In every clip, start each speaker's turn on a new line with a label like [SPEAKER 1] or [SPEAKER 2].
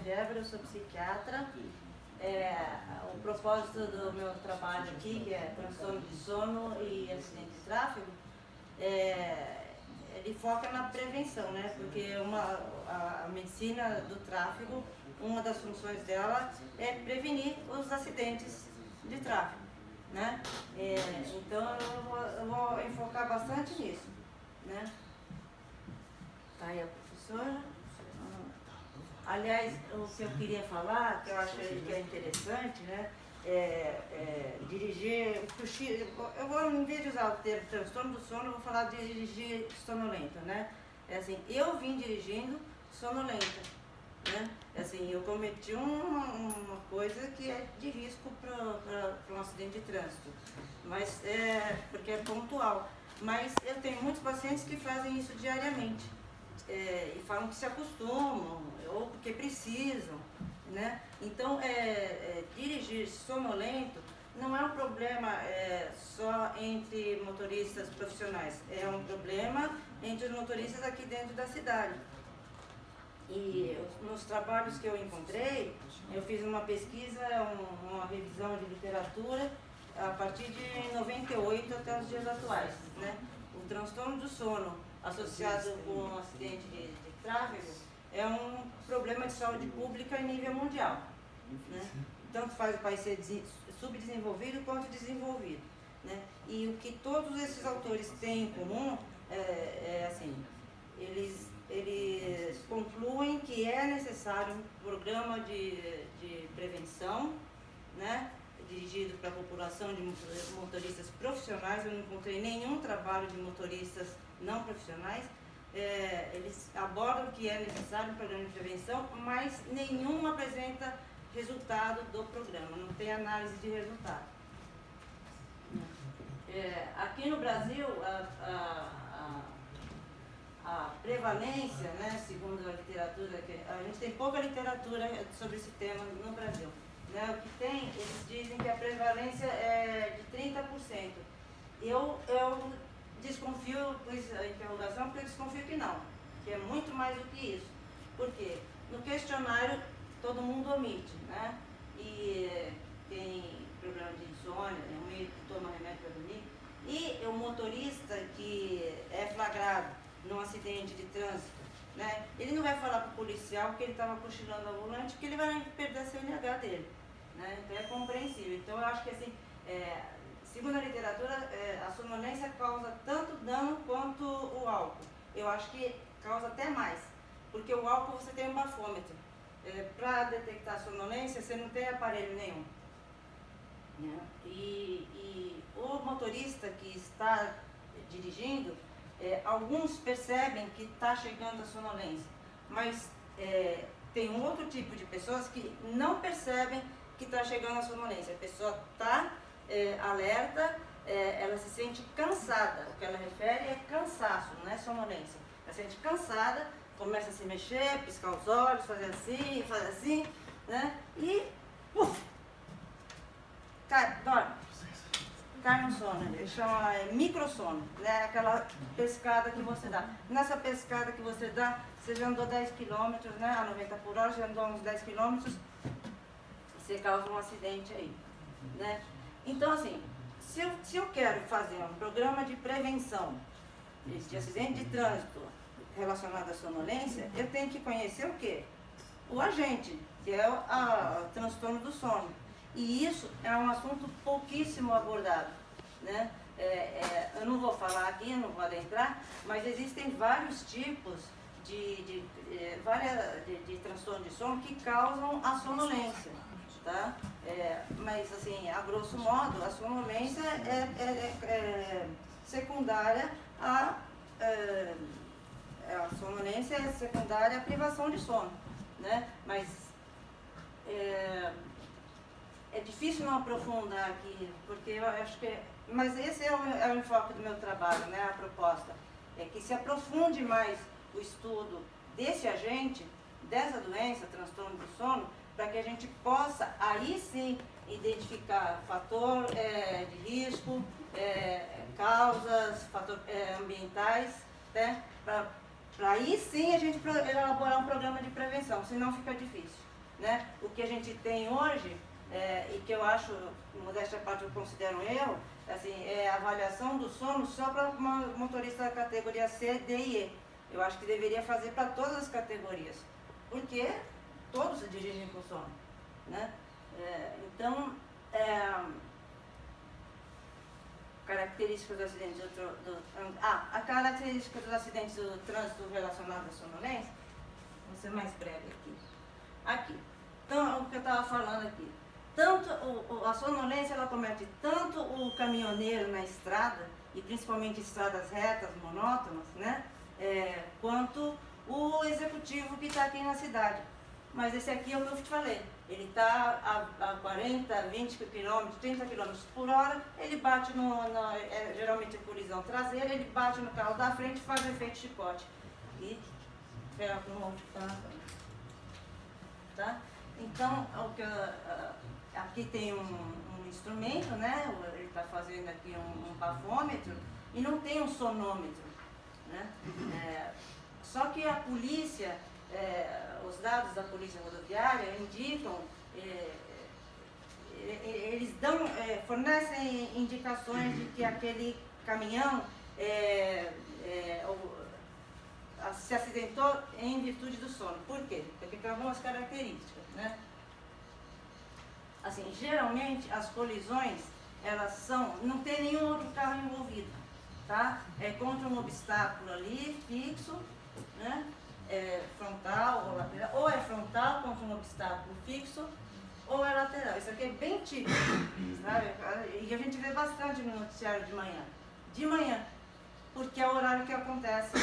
[SPEAKER 1] Débora, eu sou psiquiatra. O propósito do meu trabalho aqui, que é transtorno de sono e acidente de tráfego, ele foca na prevenção, né? Porque a medicina do tráfego, uma das funções dela é prevenir os acidentes de tráfego, né? Então eu vou enfocar bastante nisso, né? Tá aí a professora. Aliás, o que eu queria falar, que eu acho que é interessante, né? Dirigir, eu vou, em vez de usar o termo transtorno do sono, eu vou falar de dirigir sonolento, né? Eu vim dirigindo sonolenta, né? Eu cometi uma coisa que é de risco para um acidente de trânsito, mas porque é pontual. Mas eu tenho muitos pacientes que fazem isso diariamente. E falam que se acostumam, ou porque precisam, né? Então, dirigir sonolento não é um problema só entre motoristas profissionais, é um problema entre os motoristas aqui dentro da cidade. E nos trabalhos que eu encontrei, eu fiz uma pesquisa, uma revisão de literatura a partir de 98 até os dias atuais, né? O transtorno do sono associado com um acidente de tráfego é um problema de saúde pública em nível mundial, né? Tanto faz o país ser subdesenvolvido quanto desenvolvido, né? E o que todos esses autores têm em comum eles concluem que é necessário um programa de prevenção, né? Dirigido para a população de motoristas profissionais. Eu não encontrei nenhum trabalho de motoristas não profissionais. Eles abordam que é necessário um programa de prevenção, mas nenhum apresenta resultado do programa, não tem análise de resultado. Aqui no Brasil, a prevalência, né, segundo a literatura, a gente tem pouca literatura sobre esse tema no Brasil, né? O que tem, eles dizem que a prevalência é de 30%. Eu desconfio, pus a interrogação, porque eu desconfio que não, que é muito mais do que isso. Por quê? No questionário todo mundo omite, né? E tem problema de insônia, um médico que toma remédio para dormir. E o motorista que é flagrado num acidente de trânsito, né? Ele não vai falar para o policial que ele estava cochilando ao volante, porque ele vai perder a CNH dele, né? Então é compreensível. Então eu acho que assim, segundo a literatura, a sonolência causa tanto dano quanto o álcool. Eu acho que causa até mais, porque o álcool você tem um bafômetro. Para detectar a sonolência, você não tem aparelho nenhum, né? E o motorista que está dirigindo, alguns percebem que está chegando a sonolência, mas tem um outro tipo de pessoas que não percebem que está chegando a sonolência. A pessoa está alerta, ela se sente cansada, o que ela refere é cansaço, não é sonolência. Ela se sente cansada, começa a se mexer, piscar os olhos, fazer assim, né? E puf, dorme. Cai no sono, ele chama microsono, né? Aquela pescada que você dá. Nessa pescada que você dá, você já andou 10 km, né? A 90 por hora, já andou uns 10 km, você causa um acidente aí, né? Então, assim, se eu quero fazer um programa de prevenção de acidente de trânsito relacionado à sonolência, eu tenho que conhecer o quê? O agente, que é o transtorno do sono. E isso é um assunto pouquíssimo abordado, né? Eu não vou falar aqui, não vou adentrar, mas existem vários tipos de transtorno de sono que causam a sonolência, tá? Mas, assim, a grosso modo, a sonolência é secundária a sonolência é secundária à privação de sono, né? Mas é difícil não aprofundar aqui, porque eu acho que... Mas esse é o enfoque do meu trabalho, né? A proposta é que se aprofunde mais o estudo desse agente, dessa doença, transtorno do sono, para que a gente possa, aí sim, identificar fator de risco, causas ambientais, né? Para aí sim a gente elaborar um programa de prevenção, senão fica difícil. né? O que a gente tem hoje, e que eu acho, modéstia à parte, eu considero um erro, assim, é a avaliação do sono só para motorista da categoria C, D e E. Eu acho que deveria fazer para todas as categorias, porque todos dirigem com sono, né? Então, características dos acidentes a característica dos acidentes do trânsito relacionado à sonolência, vou ser mais breve aqui. Então, o que eu estava falando aqui, tanto a sonolência, ela comete tanto o caminhoneiro na estrada, e principalmente estradas retas, monótonas, né? Quanto o executivo que está aqui na cidade. Mas esse aqui é o que eu te falei, ele está a 40, 20 km, 30 km por hora, ele bate geralmente é colisão traseira, ele bate no carro da frente e faz o efeito chicote. E pega com o outro que está na frente. Tá? Então, aqui tem um instrumento, né? Ele está fazendo aqui um bafômetro e não tem um sonômetro, né? Só que a polícia, os dados da polícia rodoviária indicam, eles fornecem indicações de que aquele caminhão se acidentou em virtude do sono. Por quê? Porque tem algumas características, né? Assim, geralmente as colisões, elas não tem nenhum outro carro envolvido, tá? É contra um obstáculo ali, fixo, né? Frontal ou lateral, ou é frontal contra um obstáculo fixo, ou é lateral. Isso aqui é bem típico, sabe? E a gente vê bastante no noticiário de manhã. De manhã, porque é o horário que acontece,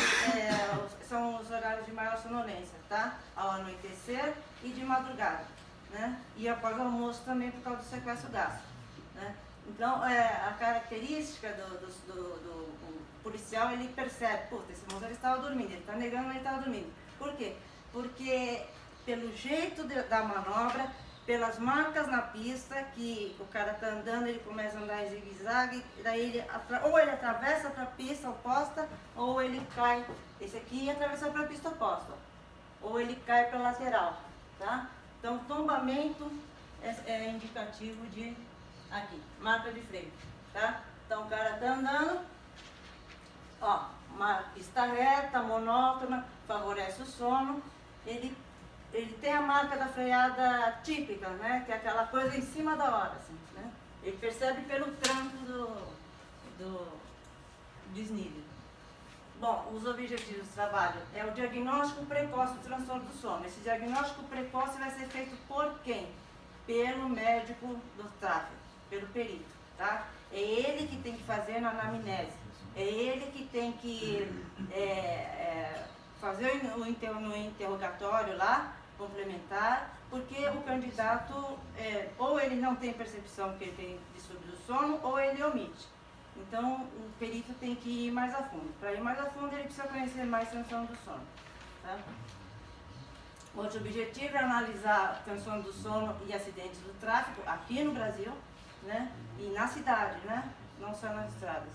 [SPEAKER 1] são os horários de maior sonolência, tá? Ao anoitecer e de madrugada, né? E após o almoço também por causa do sequestro gástrico, né? Então, a característica do policial, ele percebe, puta, esse motorista estava dormindo, ele está negando, mas ele estava dormindo. Por quê? Porque pelo jeito da manobra, pelas marcas na pista, que o cara está andando, ele começa a andar em zigue-zague, daí ou ele atravessa para a pista oposta, ou ele cai. Esse aqui atravessou para a pista oposta, ou ele cai para a lateral, tá? Então, tombamento é indicativo de, aqui, marca de freio, tá? Então, o cara está andando, ó, uma pista reta, monótona, favorece o sono, ele tem a marca da freada típica, né? Que é aquela coisa em cima da hora, assim, né? Ele percebe pelo tranco do desnível. Bom, os objetivos do trabalho é o diagnóstico precoce do transtorno do sono. Esse diagnóstico precoce vai ser feito por quem? Pelo médico do tráfego, pelo perito, tá? É ele que tem que fazer na anamnese, é ele que tem que fazer no interrogatório lá, complementar, porque o candidato, ou ele não tem percepção que ele tem distúrbio do sono, ou ele omite. Então, o perito tem que ir mais a fundo. Para ir mais a fundo, ele precisa conhecer mais transtorno do sono. Tá? Outro objetivo é analisar transtorno do sono e acidentes do tráfego aqui no Brasil, né? E na cidade, né? Não só nas estradas.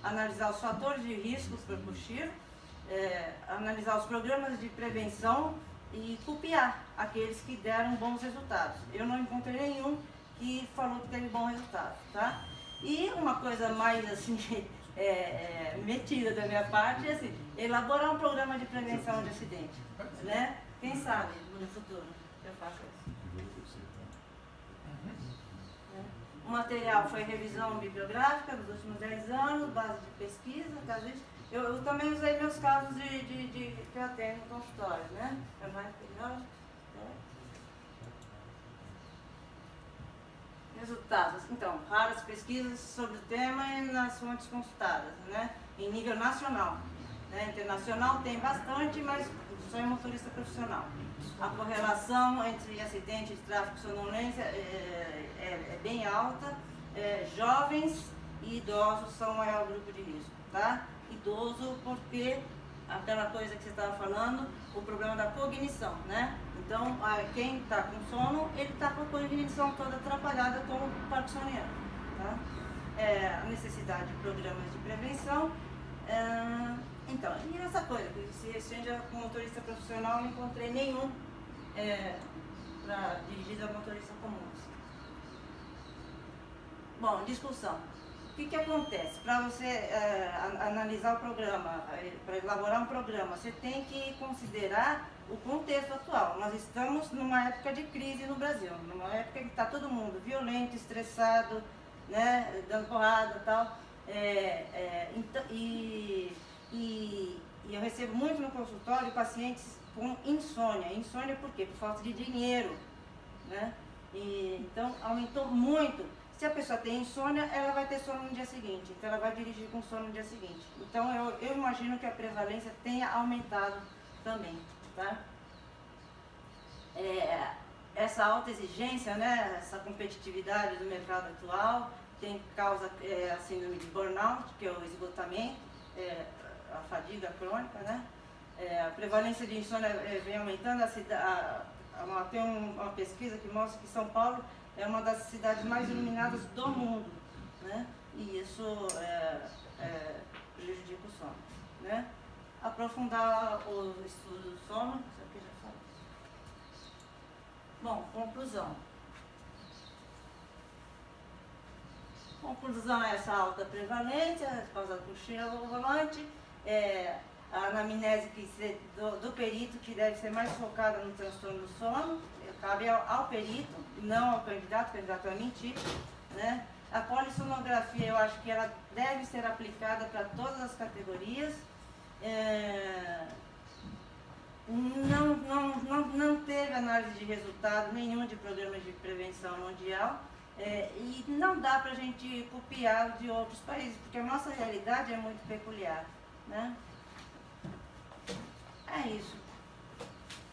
[SPEAKER 1] Analisar os fatores de risco para o CHIR, analisar os programas de prevenção e copiar aqueles que deram bons resultados. Eu não encontrei nenhum que falou que teve bom resultado, tá? E uma coisa mais assim, metida da minha parte é assim, elaborar um programa de prevenção de acidente, né? Quem sabe no futuro eu faço isso. O material foi revisão bibliográfica dos últimos 10 anos, base de pesquisa, casos. Eu também usei meus casos que eu atendo no consultório, né? Resultados. Então, raras pesquisas sobre o tema nas fontes consultadas, né? Em nível nacional. Né? Internacional tem bastante, mas só em motorista profissional. A correlação entre acidente de tráfego e sonolência é bem alta. Jovens e idosos são o maior grupo de risco, tá? Idoso porque aquela coisa que você estava falando, o problema da cognição, né? Então, quem está com sono, ele está com a cognição toda atrapalhada como parkinsoniano, tá? A necessidade de programas de prevenção. Então, e essa coisa, se seja com motorista profissional, não encontrei nenhum dirigida a motorista comum. Bom, discussão. O que acontece? Para você analisar o programa, para elaborar um programa, você tem que considerar o contexto atual. Nós estamos numa época de crise no Brasil, numa época que está todo mundo violento, estressado, né, dando porrada e tal. E eu recebo muito no consultório pacientes com insônia. Insônia por quê? Por falta de dinheiro, né? Então aumentou muito. Se a pessoa tem insônia, ela vai ter sono no dia seguinte, então ela vai dirigir com sono no dia seguinte. Então eu imagino que a prevalência tenha aumentado também, tá? Essa alta exigência, né, essa competitividade do mercado atual tem causa a síndrome de burnout, que é o esgotamento, a fadiga crônica, né? A prevalência de insônia vem aumentando. Tem uma pesquisa que mostra que São Paulo é uma das cidades mais iluminadas do mundo, né? E isso prejudica o sono, né? Aprofundar o estudo do sono, isso aqui já falei. Bom, conclusão. Conclusão é essa alta prevalência, por causa do cochilo ao volante, a anamnese do perito, que deve ser mais focada no transtorno do sono, cabe ao perito, não ao candidato, o candidato vai mentir, né? A polissonografia, eu acho que ela deve ser aplicada para todas as categorias. Não teve análise de resultado nenhum de programas de prevenção mundial, e não dá para a gente copiar de outros países, porque a nossa realidade é muito peculiar, né? É isso.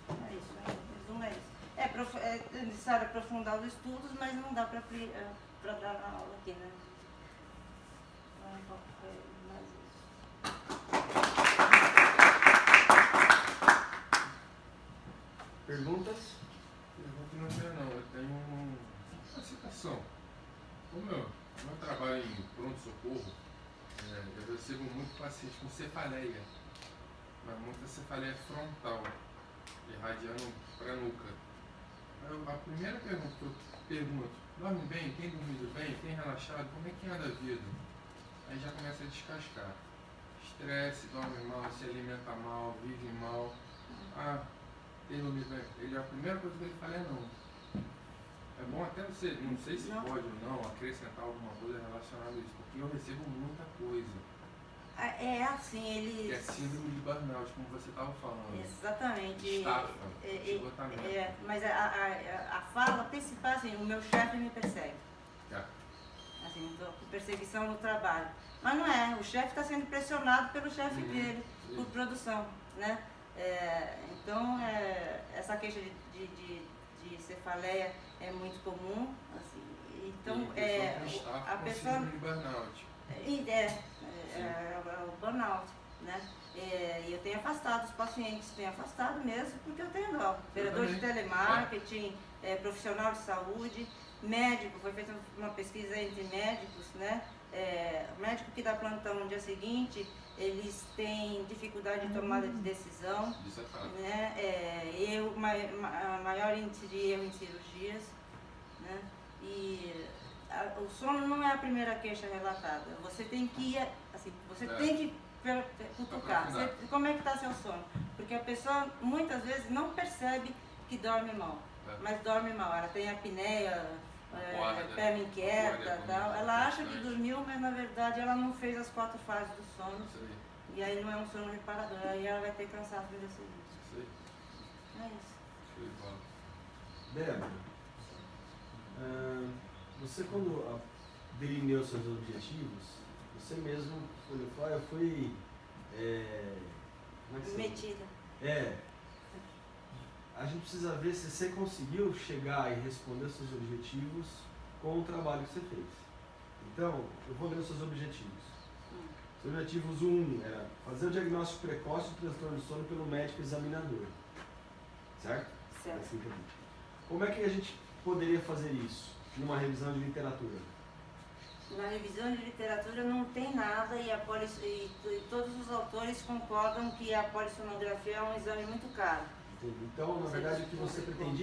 [SPEAKER 1] O resumo é isso. É necessário aprofundar os estudos, mas não dá para dar na aula aqui, né? Mais isso.
[SPEAKER 2] Perguntas? Pergunta não tem não, eu tenho uma citação. Como eu trabalho em pronto-socorro, eu recebo muito paciente com cefaleia, mas muita cefaleia frontal, irradiando para a nuca. A primeira pergunta que eu pergunto, dorme bem? Tem dormido bem? Tem relaxado? Como é que anda a vida? Aí já começa a descascar. Estresse, dorme mal, se alimenta mal, vive mal. Tem dormido bem? A primeira coisa que ele fala é não. É bom até você, não sei se pode ou não, acrescentar alguma coisa relacionada a isso, porque eu recebo muita coisa.
[SPEAKER 1] Assim,
[SPEAKER 2] É síndrome de burnout, como você estava falando.
[SPEAKER 1] Exatamente.
[SPEAKER 2] Estafa, esgotamento.
[SPEAKER 1] Mas a fala principal, assim, o meu chefe me persegue. Assim, estou com perseguição no trabalho. Mas não é, o chefe está sendo pressionado pelo chefe dele, por produção, né? Então, essa queixa de cefaleia é muito comum, assim, então a pessoa...
[SPEAKER 2] de burnout.
[SPEAKER 1] É o burnout, né? E eu tenho afastado os pacientes, tenho afastado mesmo, porque eu tenho dó. Operador de telemarketing, profissional de saúde, médico, foi feita uma pesquisa entre médicos, né? Médico que dá plantão no dia seguinte, eles têm dificuldade de tomada de decisão, né? Maior índice de erro em cirurgias, né? E o sono não é a primeira queixa relatada. Você tem que ir, assim, tem que cutucar. Como é que está seu sono? Porque a pessoa muitas vezes não percebe que dorme mal, mas dorme mal. Ela tem apneia, perna inquieta, tal. Ela acha que dormiu, mas na verdade ela não fez as 4 fases do sono. E aí não é um sono reparador. Aí ela vai ter cansaço no dia seguinte. É isso.
[SPEAKER 3] Débora, você quando delineou seus objetivos, você mesmo falou, eu fui
[SPEAKER 1] metida.
[SPEAKER 3] A gente precisa ver se você conseguiu chegar e responder seus objetivos com o trabalho que você fez. Então, eu vou ler os seus objetivos. Seus objetivos 1 era fazer o diagnóstico precoce do transtorno de sono pelo médico examinador. Certo?
[SPEAKER 1] Certo.
[SPEAKER 3] Assim também. Como é que a gente poderia fazer isso numa revisão de literatura?
[SPEAKER 1] Na revisão de literatura não tem nada e todos os autores concordam que a polissonografia é um exame muito caro.
[SPEAKER 3] Entendi. Então, na verdade, o que você pretendia